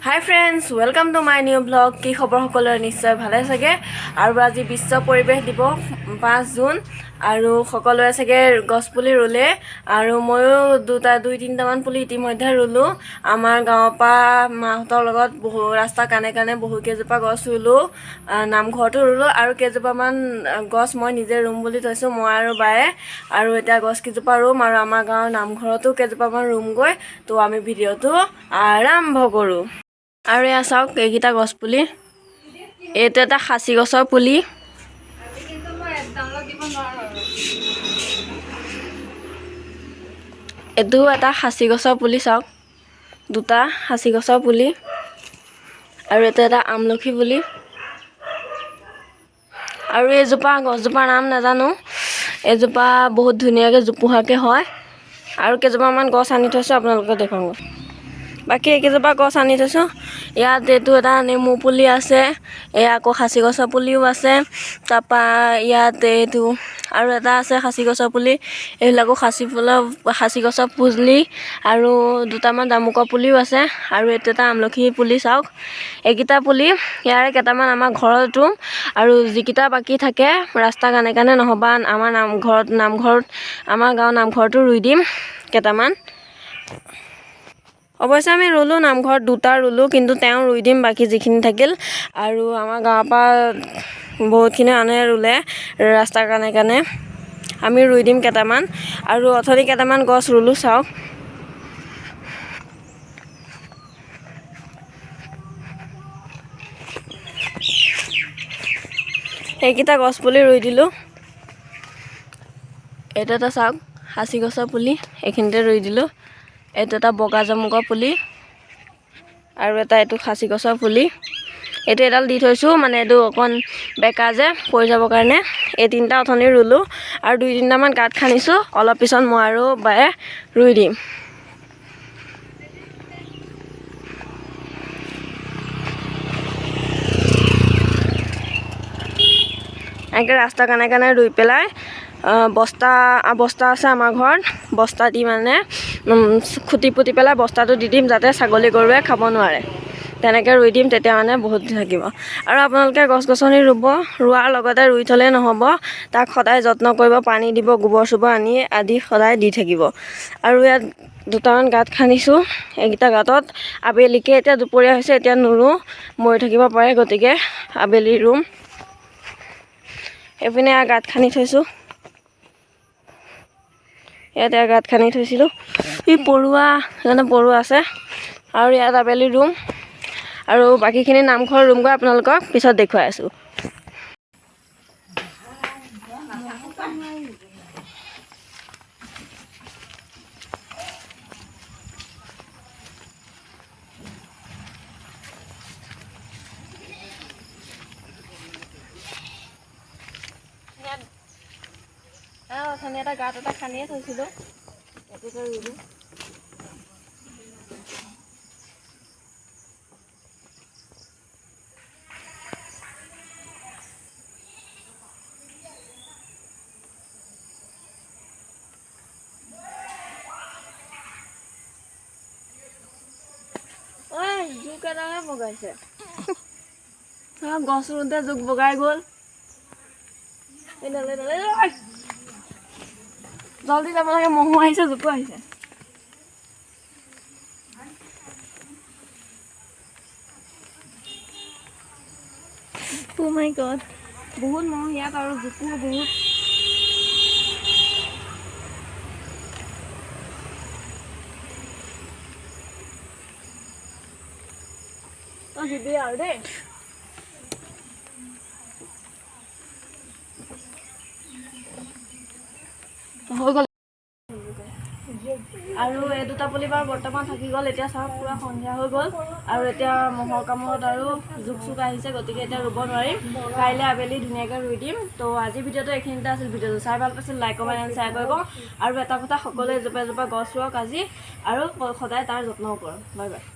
Hi friends, welcome to my new vlog. কি খবৰ সকলোৰে নিশ্চয় ভালে চাগে আৰু আজি বিশ্ব পৰিৱেশ দিৱস 5 জুন আৰু সকলোৱে চাগে গছপুলি ৰুলে আৰু ময়ো দুই তিনিটামান পুলি ইতিমধ্যে ৰুলো আমাৰ গাঁৱৰ পৰা মাহঁতৰ লগত ৰাস্তা কানে কানে বহু কেইজোপা গছ ৰুলো নামঘৰটো ৰুলো আৰু কেইজোপামান গছ মই নিজে ৰুম বুলি থৈছোঁ মই আৰু বায়ে আৰু এতিয়া গছ কেইজোপা ৰুম আৰু আমাৰ গাঁৱৰ নামঘৰতো কেইজোপামান ৰুমগৈ তো আমি ভিডিঅ'টো আৰম্ভ কৰোঁ আৰু এয়া চাওক এইকেইটা গছ পুলি এইটো এটা খাচী গছৰ পুলি এইটো এটা খাচী গছৰ পুলি চাওক দুটা খাচী গছৰ পুলি আৰু এইটো এটা আমলখি পুলি আৰু এইজোপা গছজোপাৰ নাম নাজানো এইজোপা বহুত ধুনীয়াকৈ জোপোহাকৈ হয় আৰু কেইজোপামান গছ আনি থৈছোঁ আপোনালোকে দেখুৱাওঁ বাকী এইকেইজোপা গছ আনি থৈছোঁ ইয়াত এইটো এটা নেমু পুলি আছে এয়া আকৌ খাচী গছৰ পুলিও আছে তাৰপৰা ইয়াত এইটো আৰু এটা আছে খাচী গছৰ পুলি এইবিলাকো খাচী গছৰ পুলি আৰু দুটামান জামুকৰ পুলিও আছে আৰু এইটো এটা আমলখি পুলি চাওক এইকেইটা পুলি ইয়াৰে কেইটামান আমাৰ ঘৰত ৰুম আৰু যিকেইটা বাকী থাকে ৰাস্তা কানে কানে নহ'বা আমাৰ নামঘৰত আমাৰ গাঁৱৰ নামঘৰতো ৰুই দিম কেইটামান অৱশ্যে আমি ৰুলোঁ নামঘৰত দুটা ৰুলোঁ কিন্তু তেওঁ ৰুই দিম বাকী যিখিনি থাকিল আৰু আমাৰ গাঁৱৰ পৰা বহুতখিনি মানুহে ৰুলে ৰাস্তাৰ কানে কানে আমি ৰুই দিম কেইটামান আৰু অথনি কেইটামান গছ ৰুলোঁ চাওক সেইকেইটা গছ পুলি ৰুই দিলোঁ এইটো এটা চাওক খাচী গছৰ পুলি এইখিনিতে ৰুই দিলোঁ এইটো এটা বগা জামুকৰ পুলি আৰু এটা এইটো খাচী গছৰ পুলি এইটো এডাল দি থৈছোঁ মানে এইটো অকণ বেকা যে পৰি যাবৰ কাৰণে এই তিনিটা অথনি ৰুলোঁ আৰু দুই তিনিটামান গাঁত খান্দিছোঁ অলপ পিছত মই আৰু বায়ে ৰুই দিম এনেকৈ ৰাস্তা কানে কানে ৰুই পেলাই বস্তা আছে আমাৰ ঘৰত বস্তা দি মানে খুটি পুতি পেলাই বস্তাটো দি দিম যাতে ছাগলী গৰুৱে খাব নোৱাৰে তেনেকৈ ৰুই দিম তেতিয়া মানে বহুত থাকিব আৰু আপোনালোকে গছ গছনি ৰোৱাৰ লগতে ৰুই থ'লেই নহ'ব তাক সদায় যত্ন কৰিব পানী দিব গোবৰ চোবৰ আদি সদায় দি থাকিব আৰু ইয়াত দুটামান গাঁত খান্দিছোঁ এইকেইটা গাঁতত আবেলিকৈ এতিয়া দুপৰীয়া হৈছে এতিয়া নোৰোঁ মৰি থাকিব পাৰে গতিকে আবেলি ৰুম এইপিনে গাঁত খান্দি থৈছোঁ ইয়াতে গাঁত খান্দি থৈছিলোঁ পৰুৱা আছে আৰু ইয়াত আবেলি ৰুম আৰু বাকীখিনি নামঘৰ ৰুমগৈ আপোনালোকক পিছত দেখুৱাই আছোঁ অথনি এটা গাঁত এটা খান্দিয়ে থৈছিলোঁ এইটোতে ৰুলোঁ জোক এটাহে বগাইছে গছ ৰুওঁতে জোক বগাই গ'ল জলদি যাব লাগে মহো আহিছে জোকো আহিছে Oh my God বহুত মহ ইয়াত আৰু জোকো বহুত দিবি আৰু দেই হৈ গ'ল আৰু এই দুটা পুলি বাৰু বৰ্তমান থাকি গ'ল এতিয়া চাওক পুৰা সন্ধিয়া হৈ গ'ল আৰু এতিয়া মহৰ কামত আৰু জোক চোক আহিছে গতিকে এতিয়া ৰুব নোৱাৰিম কাইলৈ আবেলি ধুনীয়াকৈ ৰুই দিম তো আজি ভিডিঅ'টো এইখিনিতে আছিল ভিডিঅ'টো চাই ভাল পাইছিল লাইক কমেণ্ট এণ্ড শ্বেয়াৰ কৰিব আৰু এটা কথা সকলোৱে এজোপা এজোপা গছ ৰুৱক আজি আৰু সদায় তাৰ যত্নও কৰক বাই বাই